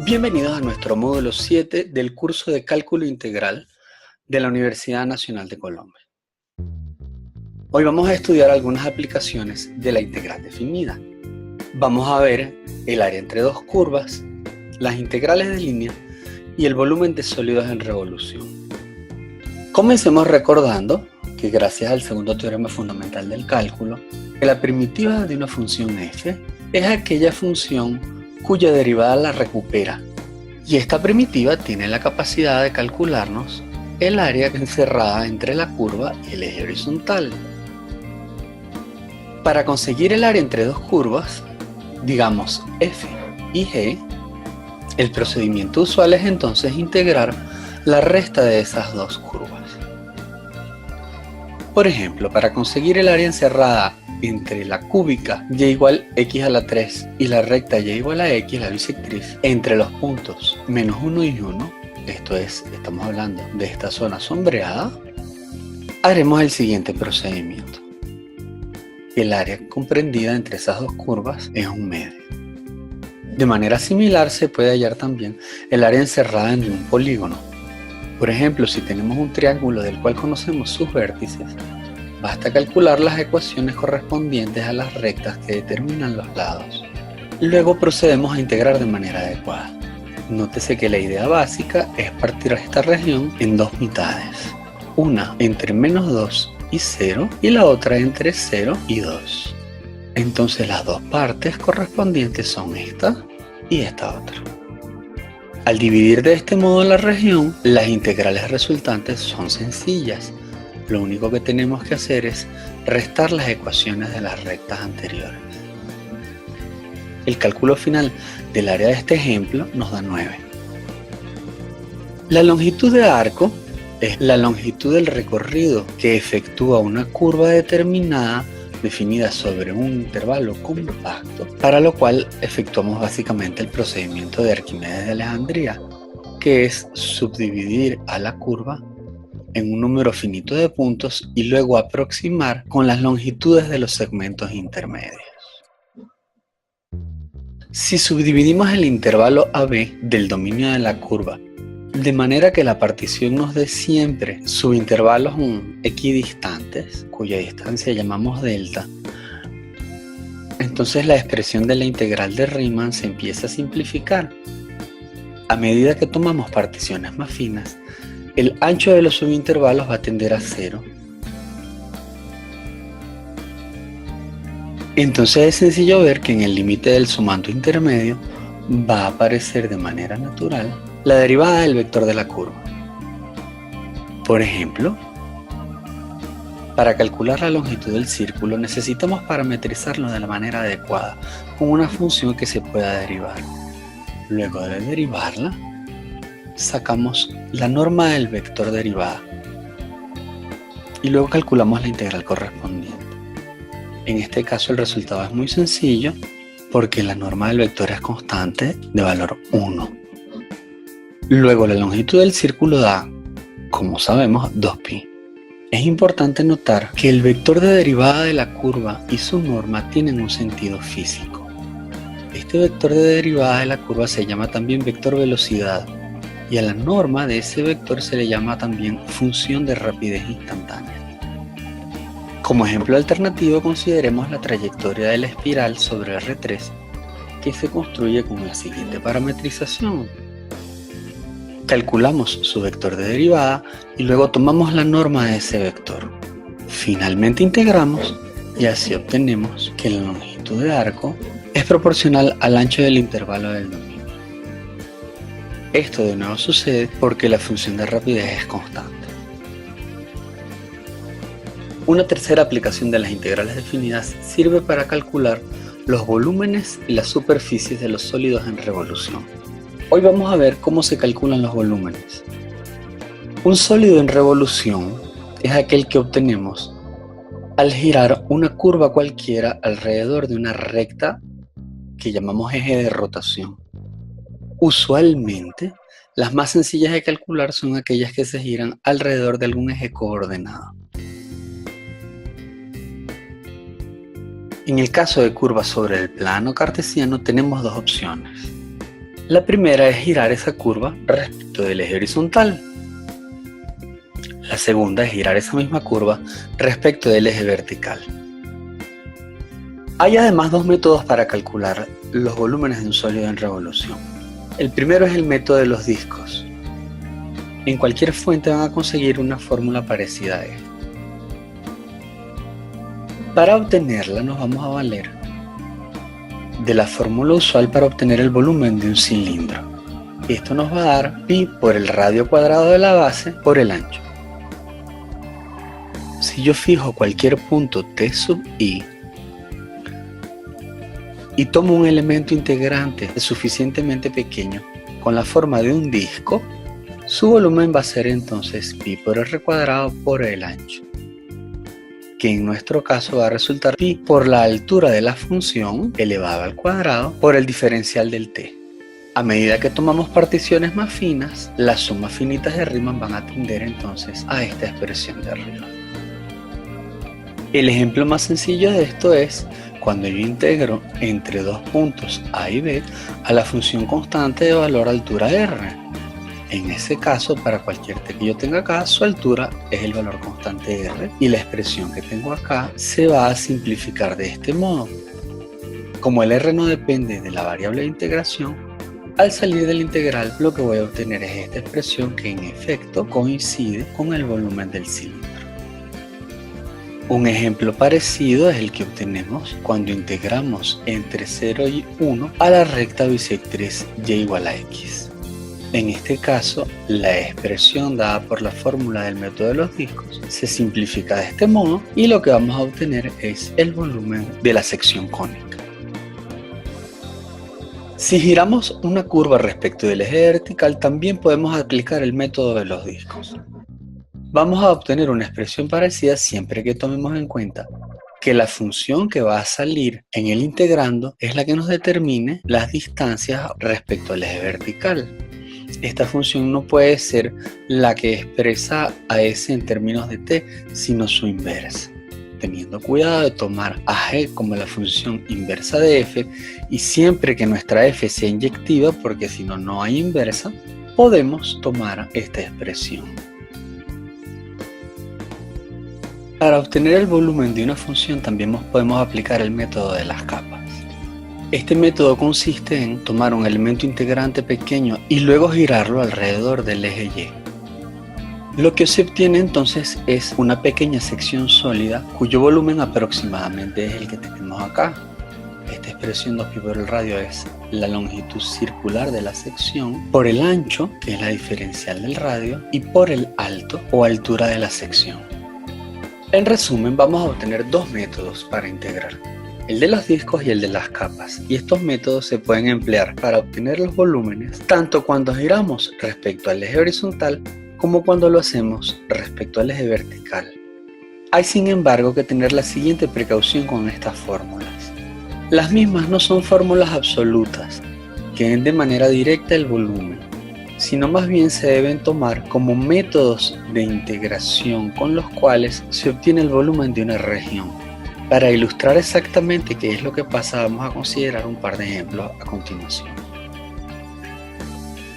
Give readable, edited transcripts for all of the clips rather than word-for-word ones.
Bienvenidos a nuestro módulo 7 del curso de Cálculo Integral de la Universidad Nacional de Colombia. Hoy vamos a estudiar algunas aplicaciones de la integral definida. Vamos a ver el área entre dos curvas, las integrales de línea y el volumen de sólidos en revolución. Comencemos recordando que gracias al segundo teorema fundamental del cálculo, que la primitiva de una función f es aquella función cuya derivada la recupera, y esta primitiva tiene la capacidad de calcularnos el área encerrada entre la curva y el eje horizontal. Para conseguir el área entre dos curvas, digamos f y g, el procedimiento usual es entonces integrar la resta de esas dos curvas. Por ejemplo, para conseguir el área encerrada entre la cúbica y igual x a la 3 y la recta y igual a x, la bisectriz, entre los puntos menos 1 y 1, esto es, estamos hablando de esta zona sombreada, haremos el siguiente procedimiento. El área comprendida entre esas dos curvas es un medio. De manera similar se puede hallar también el área encerrada en un polígono. Por ejemplo, si tenemos un triángulo del cual conocemos sus vértices, basta calcular las ecuaciones correspondientes a las rectas que determinan los lados. Luego procedemos a integrar de manera adecuada. Nótese que la idea básica es partir esta región en dos mitades. Una entre menos 2 y 0 y la otra entre 0 y 2. Entonces las dos partes correspondientes son esta y esta otra. Al dividir de este modo la región, las integrales resultantes son sencillas. Lo único que tenemos que hacer es restar las ecuaciones de las rectas anteriores. El cálculo final del área de este ejemplo nos da 9. La longitud de arco es la longitud del recorrido que efectúa una curva determinada definida sobre un intervalo compacto, para lo cual efectuamos básicamente el procedimiento de Arquímedes de Alejandría, que es subdividir a la curva en un número finito de puntos y luego aproximar con las longitudes de los segmentos intermedios. Si subdividimos el intervalo AB del dominio de la curva de manera que la partición nos dé siempre subintervalos equidistantes, cuya distancia llamamos delta, entonces la expresión de la integral de Riemann se empieza a simplificar. A medida que tomamos particiones más finas, el ancho de los subintervalos va a tender a 0. Entonces es sencillo ver que en el límite del sumando intermedio va a aparecer de manera natural la derivada del vector de la curva. Por ejemplo, para calcular la longitud del círculo necesitamos parametrizarlo de la manera adecuada con una función que se pueda derivar. Luego de derivarla, sacamos la norma del vector derivada y luego calculamos la integral correspondiente. En este caso el resultado es muy sencillo porque la norma del vector es constante de valor 1. Luego la longitud del círculo da, como sabemos, 2π. Es importante notar que el vector de derivada de la curva y su norma tienen un sentido físico. Este vector de derivada de la curva se llama también vector velocidad y a la norma de ese vector se le llama también función de rapidez instantánea. Como ejemplo alternativo consideremos la trayectoria de la espiral sobre R3 que se construye con la siguiente parametrización. Calculamos su vector de derivada y luego tomamos la norma de ese vector. Finalmente integramos y así obtenemos que la longitud de arco es proporcional al ancho del intervalo del dominio. Esto de nuevo sucede porque la función de rapidez es constante. Una tercera aplicación de las integrales definidas sirve para calcular los volúmenes y las superficies de los sólidos en revolución. Hoy vamos a ver cómo se calculan los volúmenes. Un sólido en revolución es aquel que obtenemos al girar una curva cualquiera alrededor de una recta que llamamos eje de rotación. Usualmente, las más sencillas de calcular son aquellas que se giran alrededor de algún eje coordenado. En el caso de curvas sobre el plano cartesiano tenemos dos opciones. La primera es girar esa curva respecto del eje horizontal. La segunda es girar esa misma curva respecto del eje vertical. Hay además dos métodos para calcular los volúmenes de un sólido en revolución. El primero es el método de los discos. En cualquier fuente van a conseguir una fórmula parecida a esta. Para obtenerla nos vamos a valer de la fórmula usual para obtener el volumen de un cilindro. Esto nos va a dar pi por el radio cuadrado de la base por el ancho. Si yo fijo cualquier punto t sub i y tomo un elemento integrante suficientemente pequeño con la forma de un disco, su volumen va a ser entonces pi por r cuadrado por el ancho, que en nuestro caso va a resultar pi por la altura de la función elevada al cuadrado por el diferencial del t. A medida que tomamos particiones más finas, las sumas finitas de Riemann van a tender entonces a esta expresión de arriba. El ejemplo más sencillo de esto es cuando yo integro entre dos puntos a y b a la función constante de valor altura r. En ese caso, para cualquier t que yo tenga acá, su altura es el valor constante r y la expresión que tengo acá se va a simplificar de este modo. Como el r no depende de la variable de integración, al salir de la integral lo que voy a obtener es esta expresión que en efecto coincide con el volumen del cilindro. Un ejemplo parecido es el que obtenemos cuando integramos entre 0 y 1 a la recta bisectriz y igual a x. En este caso, la expresión dada por la fórmula del método de los discos se simplifica de este modo y lo que vamos a obtener es el volumen de la sección cónica. Si giramos una curva respecto del eje vertical, también podemos aplicar el método de los discos. Vamos a obtener una expresión parecida siempre que tomemos en cuenta que la función que va a salir en el integrando es la que nos determine las distancias respecto al eje vertical. Esta función no puede ser la que expresa a s en términos de t, sino su inversa, teniendo cuidado de tomar a g como la función inversa de f y siempre que nuestra f sea inyectiva, porque si no, no hay inversa, podemos tomar esta expresión. Para obtener el volumen de una función también podemos aplicar el método de las capas. Este método consiste en tomar un elemento integrante pequeño y luego girarlo alrededor del eje y. Lo que se obtiene entonces es una pequeña sección sólida cuyo volumen aproximadamente es el que tenemos acá. Esta expresión 2pi por el radio es la longitud circular de la sección por el ancho, que es la diferencial del radio, y por el alto o altura de la sección. En resumen, vamos a obtener dos métodos para integrar, el de los discos y el de las capas, y estos métodos se pueden emplear para obtener los volúmenes tanto cuando giramos respecto al eje horizontal como cuando lo hacemos respecto al eje vertical. Hay sin embargo que tener la siguiente precaución con estas fórmulas. Las mismas no son fórmulas absolutas que den de manera directa el volumen, sino más bien se deben tomar como métodos de integración con los cuales se obtiene el volumen de una región. Para ilustrar exactamente qué es lo que pasa, vamos a considerar un par de ejemplos a continuación.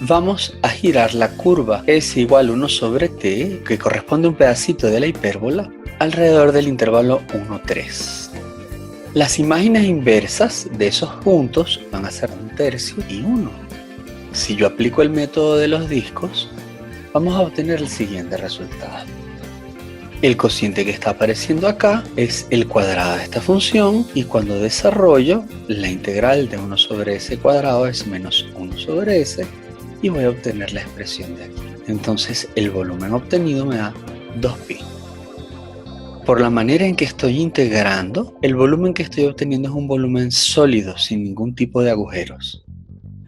Vamos a girar la curva s igual 1 sobre t, que corresponde a un pedacito de la hipérbola, alrededor del intervalo 1, 3. Las imágenes inversas de esos puntos van a ser 1/3 y 1. Si yo aplico el método de los discos, vamos a obtener el siguiente resultado. El cociente que está apareciendo acá es el cuadrado de esta función y cuando desarrollo, la integral de 1 sobre s cuadrado es menos 1 sobre s y voy a obtener la expresión de aquí. Entonces el volumen obtenido me da 2pi. Por la manera en que estoy integrando, el volumen que estoy obteniendo es un volumen sólido sin ningún tipo de agujeros.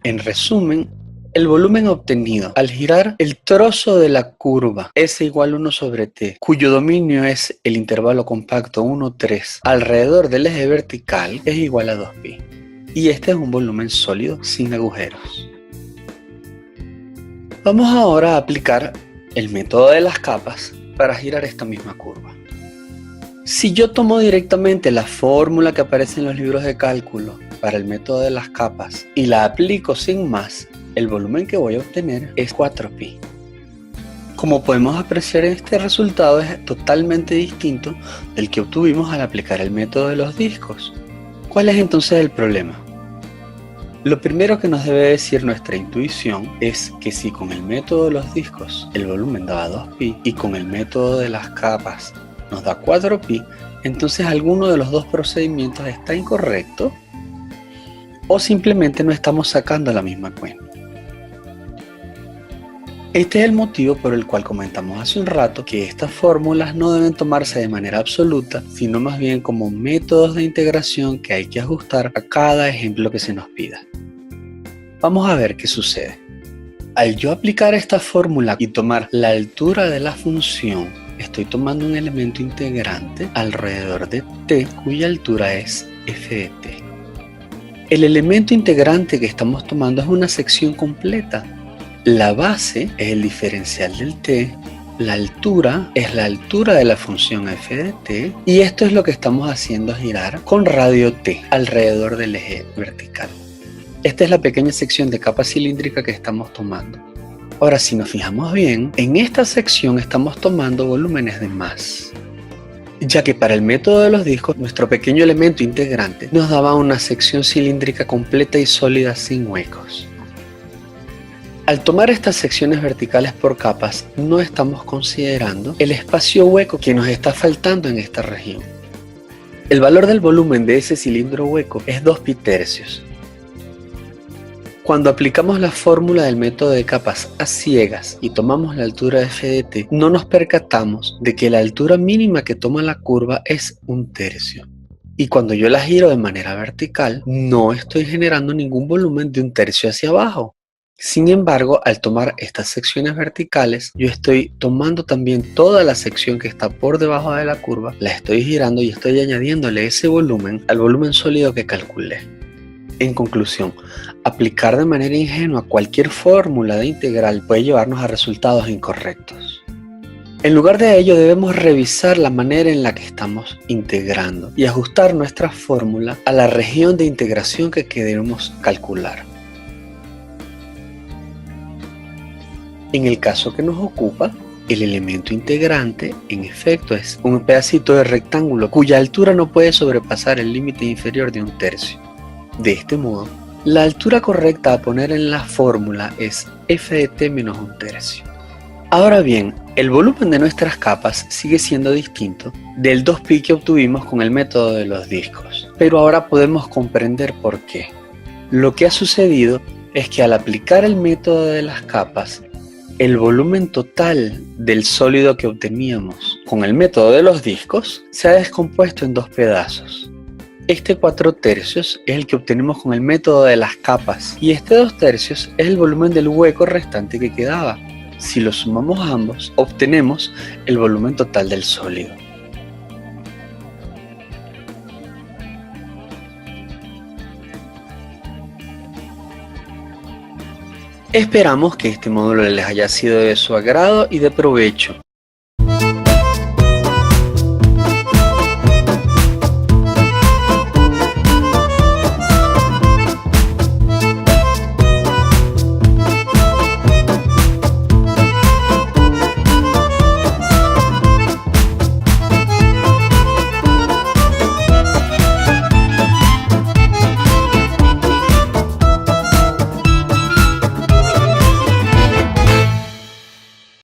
En resumen, el volumen obtenido al girar el trozo de la curva s igual 1 sobre t, cuyo dominio es el intervalo compacto 1, 3, alrededor del eje vertical, es igual a 2pi. Y este es un volumen sólido sin agujeros. Vamos ahora a aplicar el método de las capas para girar esta misma curva. Si yo tomo directamente la fórmula que aparece en los libros de cálculo para el método de las capas y la aplico sin más, el volumen que voy a obtener es 4π. Como podemos apreciar, este resultado es totalmente distinto del que obtuvimos al aplicar el método de los discos. ¿Cuál es entonces el problema? Lo primero que nos debe decir nuestra intuición es que si con el método de los discos el volumen daba 2π y con el método de las capas nos da 4π, entonces alguno de los dos procedimientos está incorrecto o simplemente no estamos sacando la misma cuenta. Este es el motivo por el cual comentamos hace un rato que estas fórmulas no deben tomarse de manera absoluta, sino más bien como métodos de integración que hay que ajustar a cada ejemplo que se nos pida. Vamos a ver qué sucede. Al yo aplicar esta fórmula y tomar la altura de la función, estoy tomando un elemento integrante alrededor de t cuya altura es f de t. El elemento integrante que estamos tomando es una sección completa. La base es el diferencial del t, la altura es la altura de la función f de t y esto es lo que estamos haciendo girar con radio t alrededor del eje vertical. Esta es la pequeña sección de capa cilíndrica que estamos tomando. Ahora, si nos fijamos bien, en esta sección estamos tomando volúmenes de más, ya que para el método de los discos nuestro pequeño elemento integrante nos daba una sección cilíndrica completa y sólida sin huecos. Al tomar estas secciones verticales por capas, no estamos considerando el espacio hueco que nos está faltando en esta región. El valor del volumen de ese cilindro hueco es 2π tercios. Cuando aplicamos la fórmula del método de capas a ciegas y tomamos la altura de f de t, no nos percatamos de que la altura mínima que toma la curva es 1 tercio. Y cuando yo la giro de manera vertical, no estoy generando ningún volumen de 1 tercio hacia abajo. Sin embargo, al tomar estas secciones verticales, yo estoy tomando también toda la sección que está por debajo de la curva, la estoy girando y estoy añadiéndole ese volumen al volumen sólido que calculé. En conclusión, aplicar de manera ingenua cualquier fórmula de integral puede llevarnos a resultados incorrectos. En lugar de ello, debemos revisar la manera en la que estamos integrando y ajustar nuestra fórmula a la región de integración que queremos calcular. En el caso que nos ocupa, el elemento integrante, en efecto, es un pedacito de rectángulo cuya altura no puede sobrepasar el límite inferior de 1 tercio. De este modo, la altura correcta a poner en la fórmula es f de t menos 1 tercio. Ahora bien, el volumen de nuestras capas sigue siendo distinto del 2π que obtuvimos con el método de los discos, pero ahora podemos comprender por qué. Lo que ha sucedido es que al aplicar el método de las capas, el volumen total del sólido que obteníamos con el método de los discos se ha descompuesto en dos pedazos. Este 4 tercios es el que obtenemos con el método de las capas y este 2 tercios es el volumen del hueco restante que quedaba. Si lo sumamos ambos, obtenemos el volumen total del sólido. Esperamos que este módulo les haya sido de su agrado y de provecho.